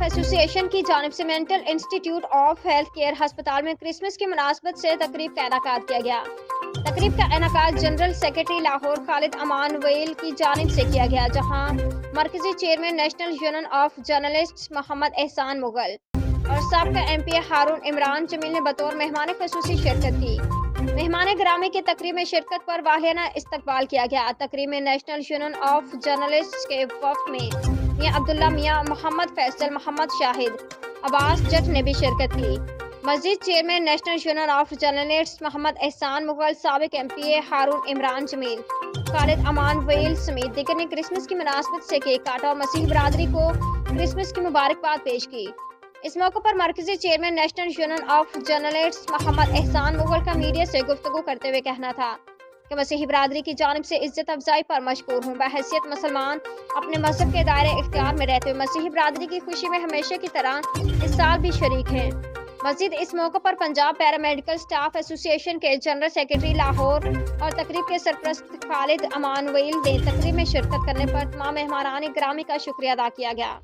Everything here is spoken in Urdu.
ایسوسی ایشن کی جانب سے mental institute of health care ہسپتال میں کرسمس کی مناسبت سے تقریب کا انعقاد کیا گیا۔ تقریب کا انعقاد جنرل سیکرٹری لاہور خالد امان ویل کی جانب سے کیا گیا، جہاں مرکزی chairman national union of journalists Muhammad Ahsan Mughal اور سابقہ ایم پی ہارون عمران جمیل نے بطور مہمان خصوصی شرکت کی۔ مہمان گرامی کی تقریب میں شرکت پر واہیانہ استقبال کیا گیا۔ تقریب میں نیشنل یونین آف جرنلسٹس کے وفد میں میاں عبداللہ، میاں محمد فیصل، محمد شاہد، عباس جٹ نے بھی شرکت کی۔ مزید chairman national union of journalists Muhammad Ahsan Mughal, سابق ایم پی ہارون عمران جمیل، خالد امان ویل سمیت دیگر نے کرسمس کی مناسبت سے کیک کاٹا اور مسیحی برادری کو کرسمس کی مبارکباد پیش کی۔ اس موقع پر مرکزی chairman national union of journalists Muhammad Ahsan Mughal کا میڈیا سے گفتگو کرتے ہوئے کہنا تھا کہ مسیحی برادری کی جانب سے عزت افزائی پر مشکور ہوں۔ بحیثیت مسلمان اپنے مذہب کے دائرے اختیار میں رہتے ہوئے مسیحی برادری کی خوشی میں ہمیشہ کی طرح اس سال بھی شریک ہیں۔ مزید اس موقع پر پنجاب پیرامیڈیکل سٹاف ایسوسی ایشن کے جنرل سیکرٹری لاہور اور تقریب کے سرپرست خالد امان ویل نے تقریب میں شرکت کرنے پر تمام مہمانان گرامی کا شکریہ ادا کیا گیا۔